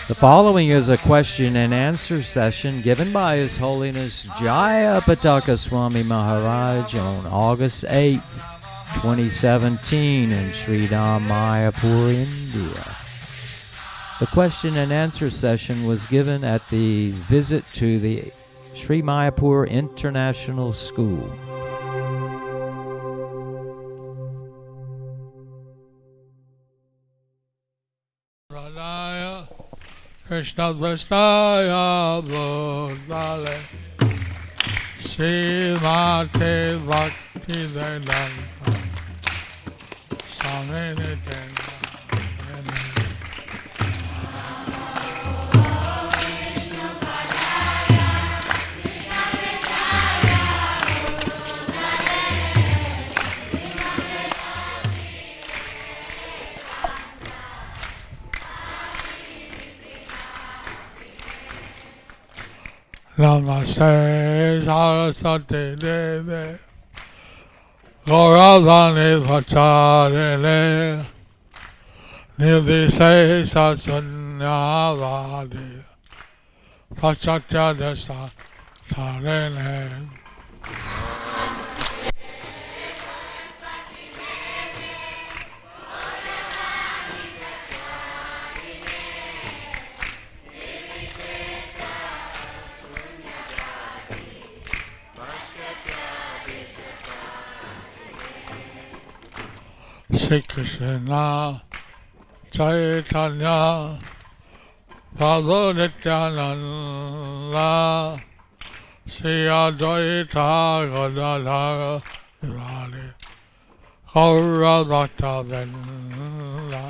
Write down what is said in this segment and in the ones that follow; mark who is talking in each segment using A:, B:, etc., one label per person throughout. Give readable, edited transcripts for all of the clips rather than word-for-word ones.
A: The following is a question and answer session given by His Holiness Jayapataka Swami Maharaj on August 8th, 2017 in Sri Mayapur, India. The question and answer session was given at the visit to the Sri Mayapur International School.
B: Krishna Vistaya Bhutale Srimate Bhakti Vedanta Swami Nityananda. Namaste Saraswati Devi Gauravani Bhattacharya Nirvise Satsunyavadi Paschatya Dasa Sarene. Shri Krishna Chaitanya Prabhu Nityananda Shri Advaita Gadadhara Sivali Gaura Bhakta Vrinda.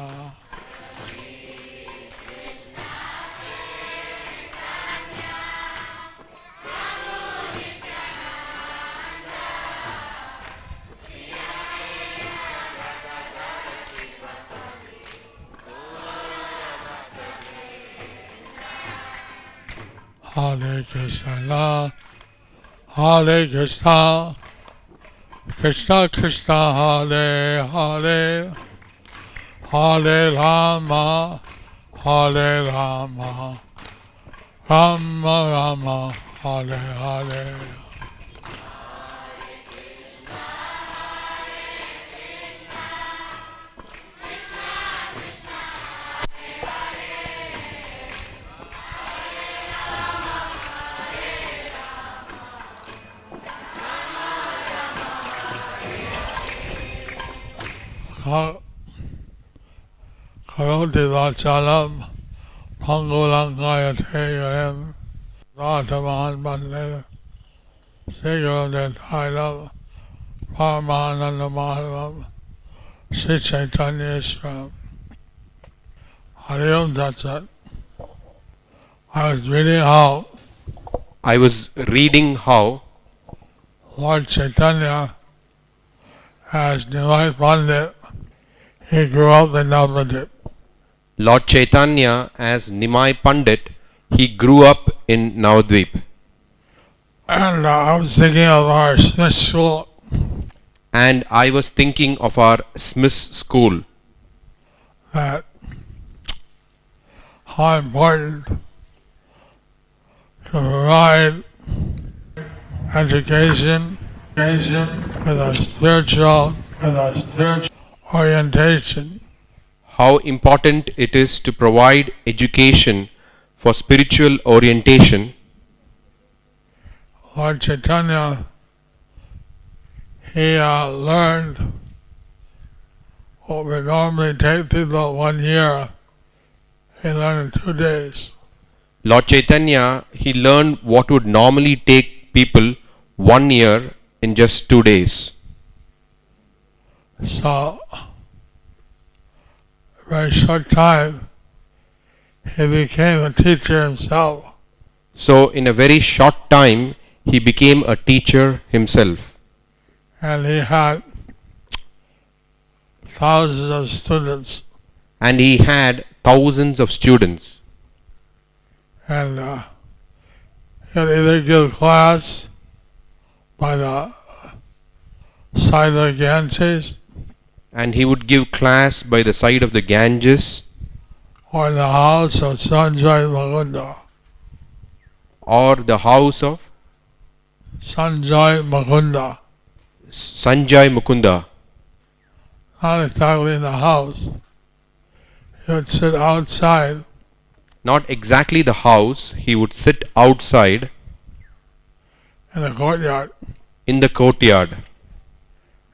B: Hare Krishna, Hare Krishna, Krishna Krishna, Hare Hare, Hare Rama, Hare Rama, Rama Rama, Hare Hare. Karoti Vachalam Pangulangayate Yam Rataman Bande Sigurd Thailam Paramananda Maharam Sri Chaitanya Ishram. Hariom, that's it. I was reading how Lord Chaitanya as Nimai Pandit, he grew up in Navadvip.
C: Lord Chaitanya as Nimai Pandit, he grew up in Navadvip.
B: And I was thinking of our SMIS school.
C: And I was thinking of our SMIS school.
B: That how important to provide education with a spiritual orientation.
C: How important it is to provide education for spiritual orientation.
B: Lord Chaitanya, he learned what would normally take people 1 year, he learned in 2 days.
C: Lord Chaitanya, he learned what would normally take people 1 year in just 2 days.
B: So, very short time, he became a teacher himself.
C: So, in a very short time, he became a teacher himself.
B: And he had thousands of students.
C: And he had thousands of students.
B: And he'd either give class by the side of the Ganges,
C: And he would give class by the side of the Ganges
B: or in the house of Sanjay Mukunda.
C: or the house of
B: Sanjay Mukunda.
C: Sanjay Mukunda.
B: Not exactly in the house. He would sit outside
C: Not exactly the house, he would sit outside
B: in the courtyard.
C: in the courtyard.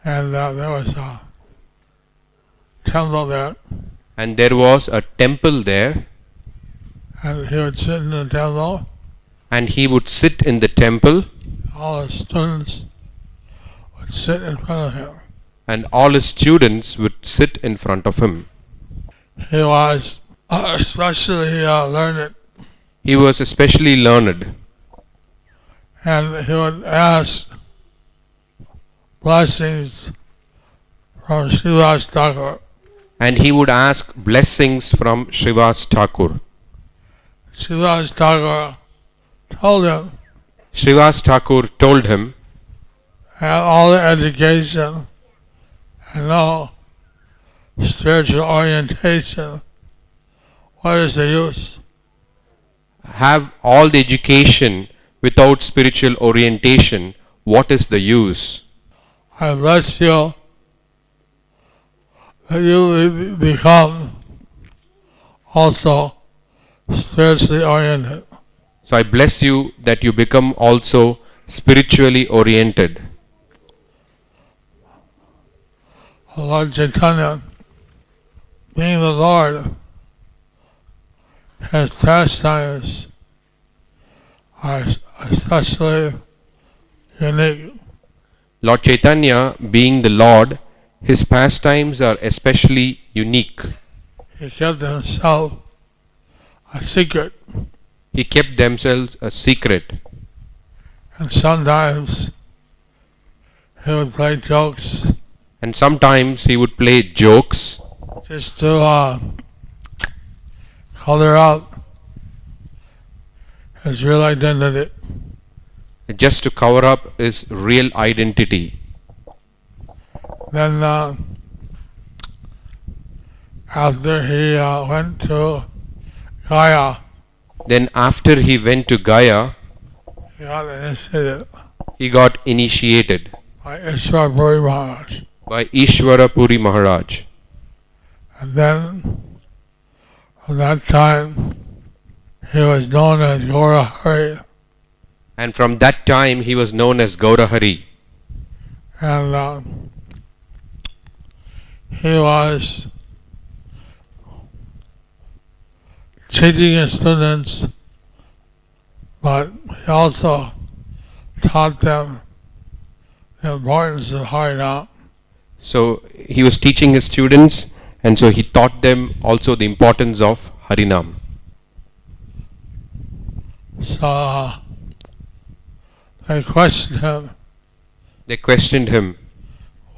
B: And there was a temple there.
C: And there was a temple there,
B: And he would sit in the temple.
C: and he would sit in the temple,
B: All the students would sit in front of him.
C: and all his students would sit in front of him.
B: He was especially learned.
C: He was especially learned,
B: And he would ask blessings from Srivas Thakur.
C: and he would ask blessings from Srivas Thakur.
B: Srivas Thakur told him,
C: Srivas Thakur told him,
B: have all the education and no spiritual orientation. What is the use?
C: have all the education without spiritual orientation, what is the use?
B: I bless you that you become also spiritually oriented.
C: So I bless you that you become also spiritually oriented.
B: Lord Chaitanya, being the Lord, his pastimes are especially unique.
C: Lord Chaitanya, being the Lord, his pastimes are especially unique.
B: He kept himself a secret,
C: He kept themselves a secret,
B: and sometimes he would play jokes
C: and sometimes he would play jokes
B: just to color up his real identity.
C: just to cover up his real identity.
B: Then after he went to Gaya,
C: Then after he went to Gaya,
B: he got initiated
C: he got initiated
B: by Ishwar Maharaj.
C: by Ishwara Puri Maharaj.
B: And then from that time he was known as Gaura Hari.
C: And from that time he was known as Gaurahari.
B: And he was teaching his students, but he also taught them the importance of Harinam.
C: So he was teaching his students, and so he taught them also the importance of Harinam.
B: So they questioned him,
C: They questioned him,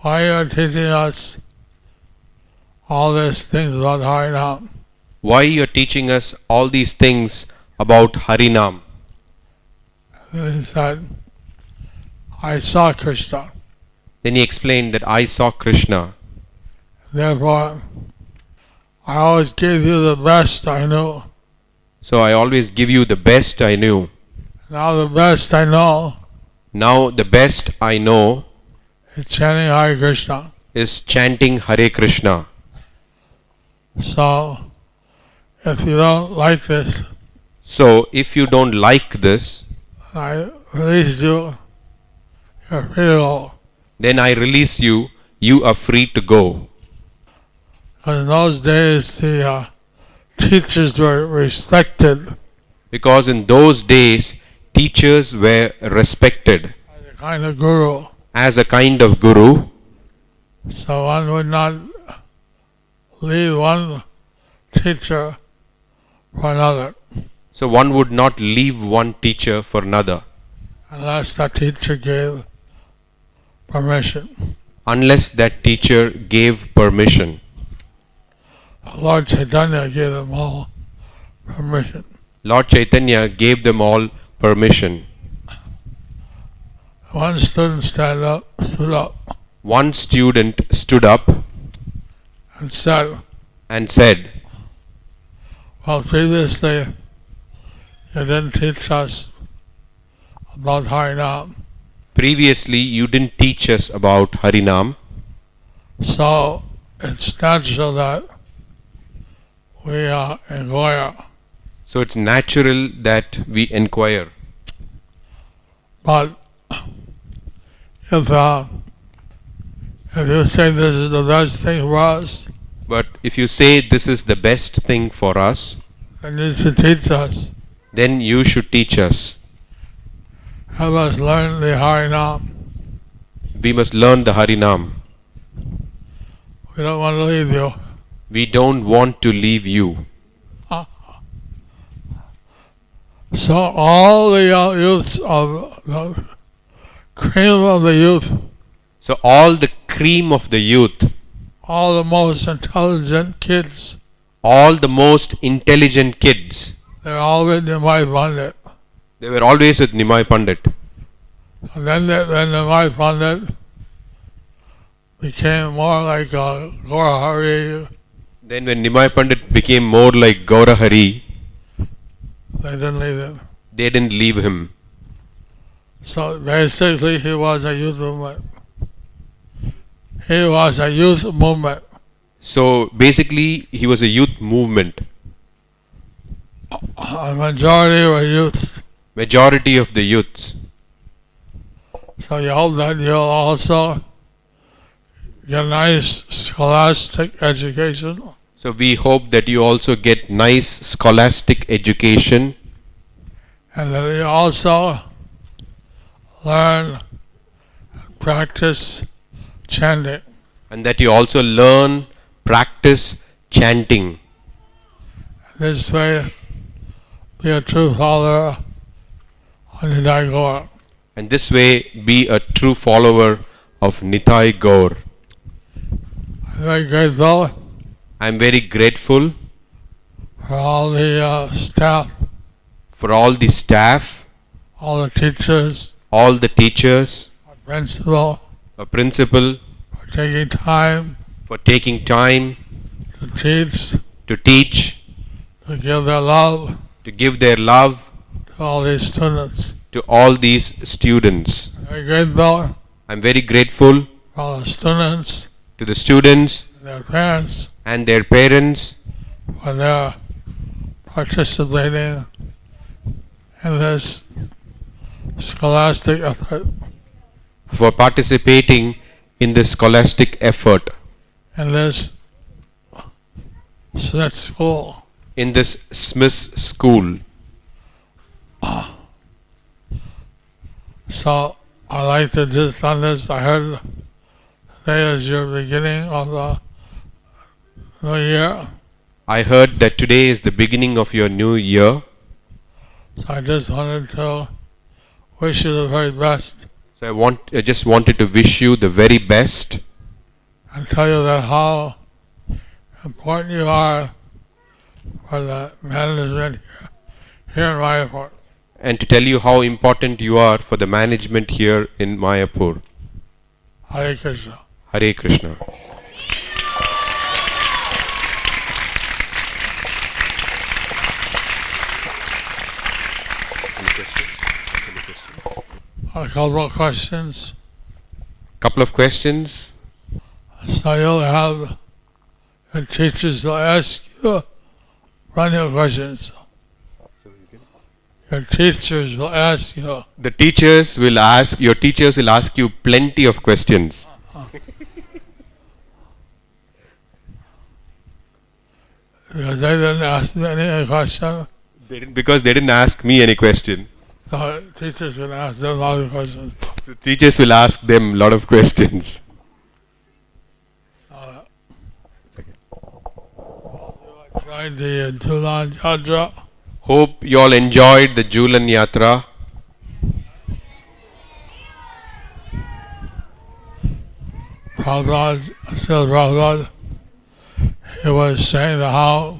B: why are you teaching us all these things about Harinam?
C: why you are teaching us all these things about Harinam?
B: And he said, I saw Krishna.
C: Then he explained that I saw Krishna.
B: Therefore, I always gave you the best I knew.
C: So I always give you the best I knew.
B: Now the best I know
C: Now the best I know
B: is chanting Hare Krishna.
C: is chanting Hare Krishna.
B: So, if you don't like this,
C: So if you don't like this,
B: I release you. You're free to go.
C: then I release you, you are free to go.
B: Because in those days, the teachers were respected
C: Because in those days, teachers were respected
B: as a kind of guru.
C: as a kind of guru.
B: So one would not leave one teacher for another
C: So one would not leave one teacher for another
B: unless that teacher gave permission.
C: unless that teacher gave permission.
B: Lord Chaitanya gave them all permission.
C: Lord Chaitanya gave them all permission.
B: One student stood up,
C: One student stood up
B: and said,
C: well, previously you didn't teach us about Harinam,
B: previously you didn't teach us about Harinam,
C: so it's natural that we inquire.
B: so it's natural that we inquire.
C: But if you say this is the best thing for us,
B: But if you say this is the best thing for us,
C: then you should teach us.
B: then you should teach us.
C: Have us learn the Harinam.
B: We must learn the Harinam.
C: We don't want to leave you.
B: We don't want to leave you.
C: So all the youths of the cream of the youth,
B: So all the cream of the youth,
C: all the most intelligent kids,
B: all the most intelligent kids,
C: they're all with Nimai Pandit.
B: they were always with Nimai Pandit.
C: And then Nimai Pandit became more like a Gaurahari.
B: Then when Nimai Pandit became more like Gaurahari,
C: They didn't leave him.
B: they didn't leave him.
C: So basically he was a youth movement. He was a youth movement.
B: So basically he was a youth movement.
C: A majority were youth.
B: Majority of the youths.
C: So you hope that you'll also get a nice scholastic education
B: So we hope that you also get nice scholastic education,
C: and that you also learn and practice chanting.
B: and that you also learn, practice chanting.
C: This way, be a true follower of Nitai Gaur.
B: And this way be a true follower of Nitai Gaur.
C: I'm very grateful
B: I am very grateful
C: for all the staff,
B: for all the staff,
C: all the teachers,
B: all the teachers,
C: our principal,
B: a principal,
C: for taking time
B: for taking time
C: to teach,
B: to teach,
C: to give their love
B: to give their love
C: to all these students.
B: to all these students.
C: I'm very grateful
B: I am very grateful
C: for all the students,
B: to the students
C: their parents,
B: and their parents
C: for their participating in this scholastic effort,
B: for participating in this scholastic effort,
C: in this SMIS school.
B: in this SMIS school.
C: So I like to just on this. I heard today is your beginning of the new year.
B: I heard that today is the beginning of your new year,
C: So I just wanted to wish you the very best
B: so I just wanted to wish you the very best
C: and tell you that how important you are for the management here in Mayapur.
B: and to tell you how important you are for the management here in Mayapur.
C: Hare Krishna.
B: Hare Krishna.
C: A couple of questions.
B: Couple of questions.
C: So you'll have your teachers will ask you running questions. Your teachers will ask you.
B: The your teachers will ask you plenty of questions.
C: Because they didn't ask me any question.
B: Because they didn't ask me any question.
C: So teachers can ask them a lot of questions.
B: The teachers will ask them a lot of questions.
C: Enjoyed the Julan Yatra.
B: Hope you all enjoyed the Julan Yatra.
C: Prabhupada, he was saying how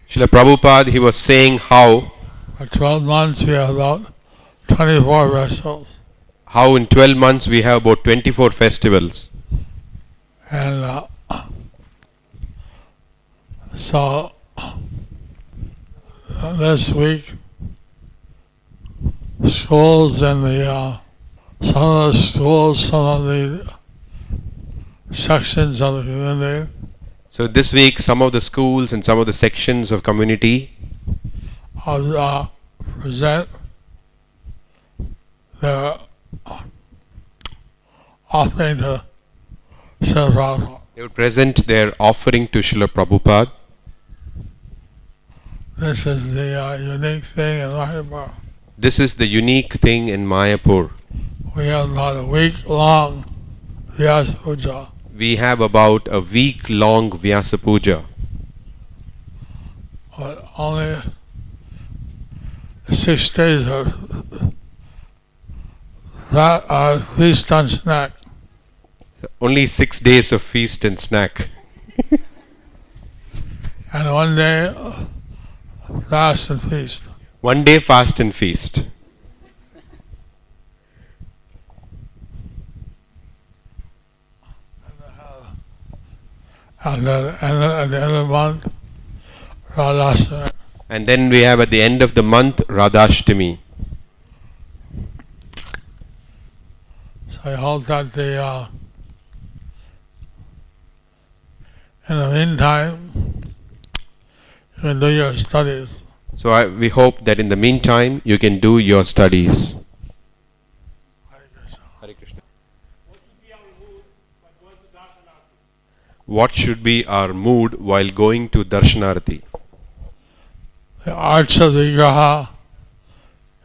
B: Srila Prabhupada, he was saying how
C: for 12 months we have about 24 vessels.
B: How in 12 months we have about 24 festivals.
C: And
B: So this week, schools and some of the schools, some of the sections of the community
D: So this week, some of the schools and some of the sections of community
B: present their offering to Srila Prabhupada.
D: they would present their offering to Srila Prabhupada.
B: This is the unique thing in Mayapur.
D: This is the unique thing in Mayapur.
B: We have about a week-long Vyasa Puja.
D: We have about a week-long Vyasa Puja.
B: But only 6 days of that are feast and snack.
D: Only 6 days of feast and snack.
B: And 1 day fast and feast.
D: 1 day fast and feast.
B: And then at the end of the month, Radhashtami.
D: And then we have at the end of the month Radhashtami.
B: So I hope that in the meantime, you can do your studies.
D: So we hope that in the meantime you can do your studies. Hare Krishna. What should be our mood while going to Darshanarati?
B: The Archa Vigraha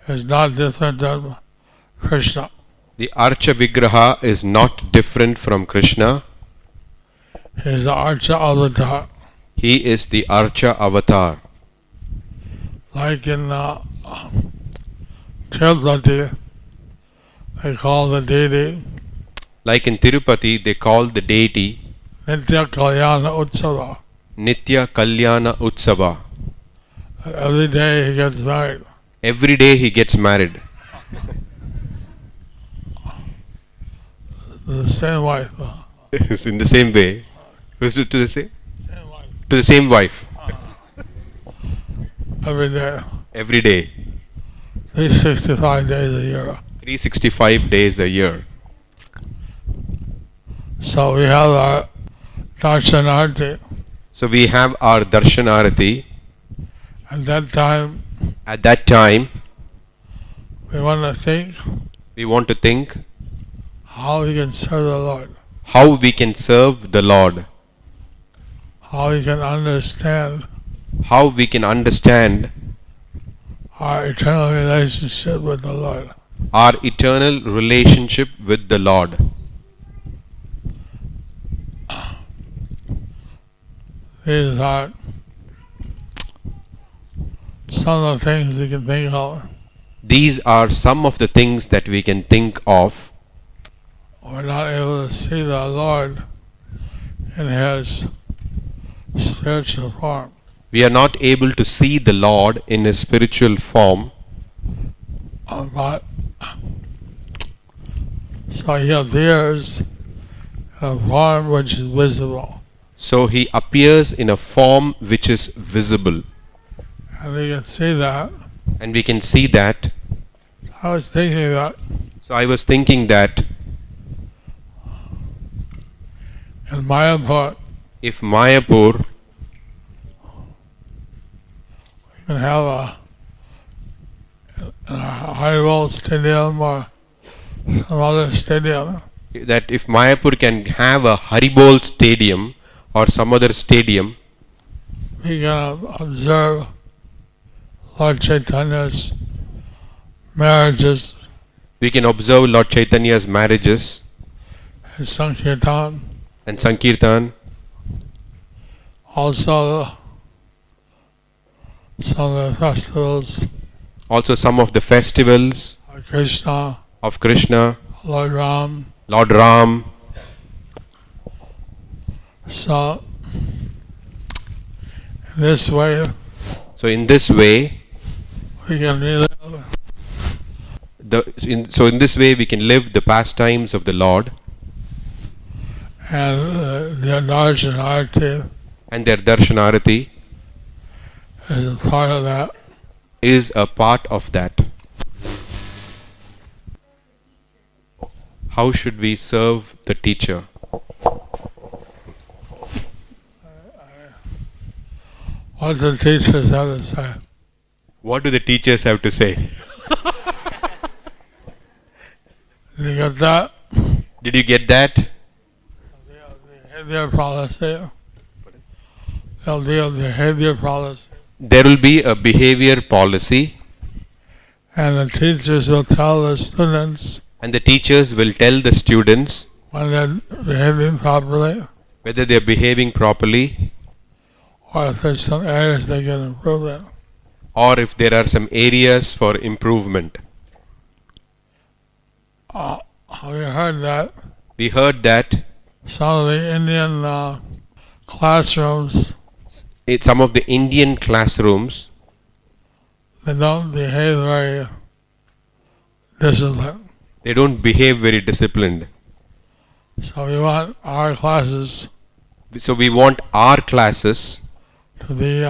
B: is not different than Krishna.
D: The Archa Vigraha is not different from Krishna.
B: He is the Archa Avatar.
D: He is the Archa Avatar.
B: Like in Tirupati, they call the deity
D: Like in Tirupati, they call the deity
B: Nitya Kalyana Utsava.
D: Nitya Kalyana Utsava.
B: Every day he gets married.
D: Every day he gets married.
B: The same wife.
D: In the same way. Was it to the same?
B: Same wife.
D: To the same wife.
B: Every day.
D: Every day.
B: 365 days a year.
D: 365 days a year.
B: So we have our Darshanarti.
D: So we have our Darshanarati.
B: At that time,
D: At that time,
B: we want to think
D: we want to think
B: how we can serve the Lord.
D: how we can serve the Lord.
B: How we can understand
D: How we can understand
B: our eternal relationship with the Lord.
D: our eternal relationship with the Lord.
B: These are some of the things we can think of.
D: These are some of the things that we can think of.
B: We're not able to see the Lord in His spiritual form.
D: We are not able to see the Lord in His spiritual form.
B: But so He appears in a form which is visible.
D: So He appears in a form which is visible.
B: And we can see that.
D: And we can see that.
B: I was thinking that
D: So I was thinking that
B: in Mayapur,
D: if Mayapur,
B: we can have a high-roll stadium or some other stadium,
D: that if Mayapur can have a Haribol stadium or some other stadium,
B: we can observe Lord Chaitanya's marriages
D: we can observe Lord Chaitanya's marriages
B: and Sankirtan.
D: and Sankirtan,
B: Also, some of the festivals
D: also some of the festivals
B: of Krishna,
D: of Krishna,
B: Lord Ram.
D: Lord Ram.
B: So, in this way,
D: So in this way,
B: we can relive
D: in this way we can live the pastimes of the Lord,
B: and the Darshanarti
D: and their darshanarati
C: is a part of that.
D: is a part of that. How should we serve the teacher?
C: What the teachers have to say.
D: What do the teachers have to say?
C: You get that?
D: Did you get that?
C: Behavior policy. There'll be a behavior policy.
D: There will be a behavior policy,
C: And the teachers will tell the students
D: and the teachers will tell the students
C: when they're behaving properly,
D: whether they are behaving properly,
C: or if there's some areas they can improve in.
D: or if there are some areas for improvement.
C: We heard that
D: We heard that
C: some of the Indian classrooms,
D: some of the Indian classrooms,
C: they don't behave very disciplined.
D: they don't behave very disciplined.
C: So we want our classes
D: So we want our classes
C: to be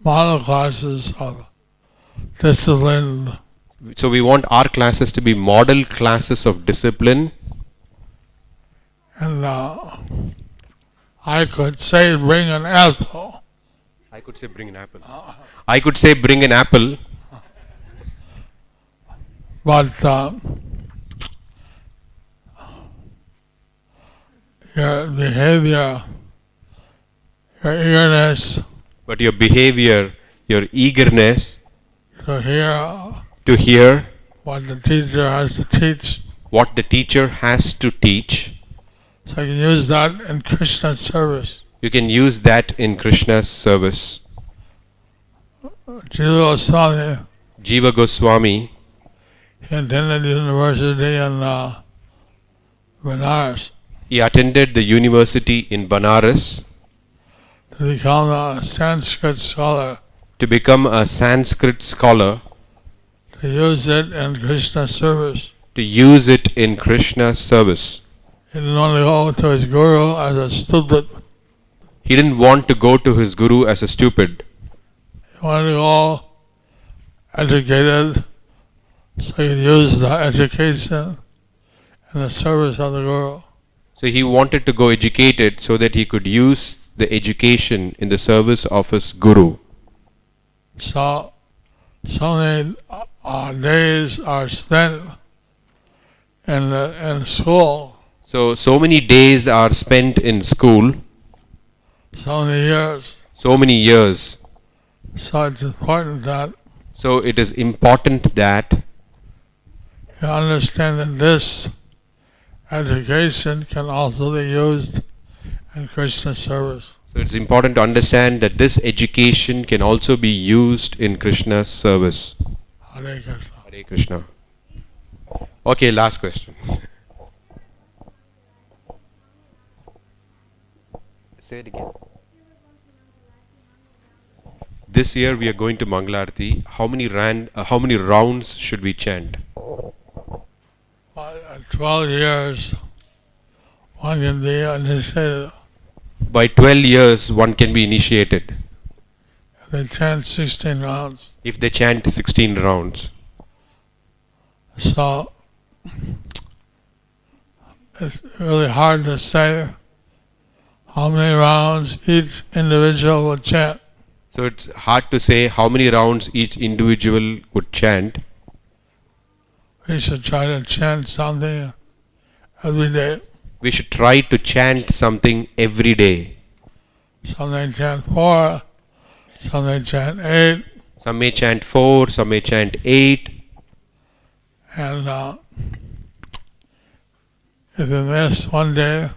C: model classes of discipline,
D: so we want our classes to be model classes of discipline.
C: and I could say bring an apple,
D: I could say bring an apple. I could say bring an apple,
C: but your behavior, your eagerness
D: but your behavior, your eagerness
C: to hear
D: to hear
C: what the teacher has to teach,
D: what the teacher has to teach,
C: so you can use that in Krishna service.
D: you can use that in Krishna's service.
C: Jiva Swami,
D: Jiva Goswami,
C: he attended university in Benares
D: he attended the university in Banaras
C: to become a Sanskrit scholar,
D: to become a Sanskrit scholar,
C: to use it in Krishna service.
D: to use it in Krishna's service.
C: He didn't want to go to his guru as a student.
D: He didn't want to go to his guru as a stupid.
C: He wanted to go educated, so he could use the education in the service of the guru.
D: So he wanted to go educated so that he could use the education in the service of his guru.
C: So many days are spent in school,
D: So many days are spent in school,
C: so many years.
D: so many years.
C: So it's important that
D: So it is important that
C: you understand that this education can also be used in Krishna service.
D: So it's important to understand that this education can also be used in Krishna's service.
C: Hare Krishna.
D: Hare Krishna. Okay, last question. Say it again. This year we are going to Mangalarti. How many rounds should we chant?
C: 12 years, one can be initiated.
D: By 12 years one can be initiated
C: They chant 16 rounds.
D: if they chant 16 rounds.
C: So it's really hard to say how many rounds each individual would chant.
D: So it's hard to say how many rounds each individual would chant.
C: We should try to chant something every day.
D: We should try to chant something every day.
C: Some they chant 4, some they chant 8,
D: Some may chant 4, some may chant 8.
C: and if you miss one day,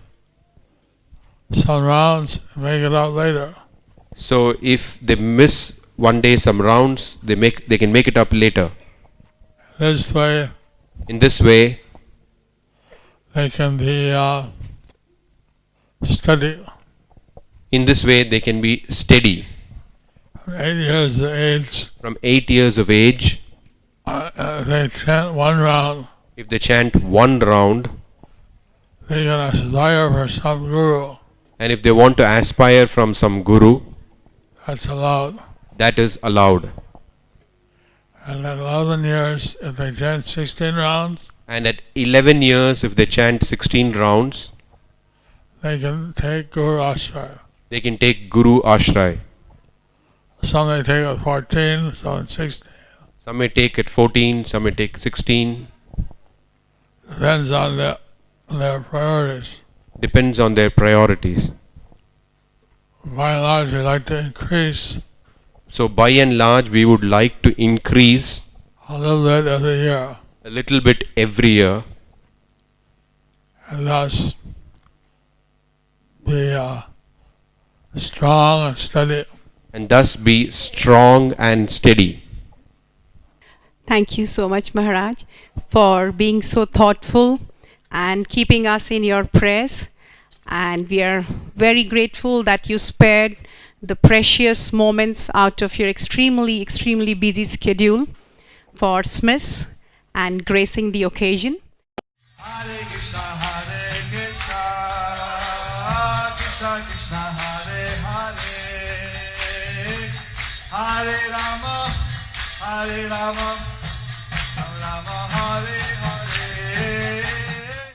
C: some rounds, make it up later.
D: So if they miss one day some rounds, they can make it up later.
C: This way,
D: In this way,
C: they can be steady.
D: in this way they can be steady.
C: From 8 years of age,
D: From 8 years of age,
C: they chant one round.
D: if they chant one round,
C: They can aspire for some guru.
D: And if they want to aspire from some guru,
B: that's allowed.
D: that is allowed.
B: And at 11 years, if they chant 16 rounds,
D: And at 11 years, if they chant 16 rounds,
B: they can take Guru Ashray.
D: they can take Guru Ashray.
B: Some they take at 14, some at 16.
D: Some may take at 14, some may take 16.
B: Depends on their priorities.
D: Depends on their priorities.
B: By and large, we like to increase
D: So by and large, we would like to increase
B: a little bit every year,
D: a little bit every year,
B: and thus be strong and steady.
D: and thus be strong and steady.
E: Thank you so much, Maharaj, for being so thoughtful and keeping us in your prayers. And we are very grateful that you spared the precious moments out of your extremely, extremely busy schedule for SMIS and gracing the occasion.
F: Hare Krishna, Krishna Krishna, Hare Hare, Hare Rama, Rama Rama, Hare Hare.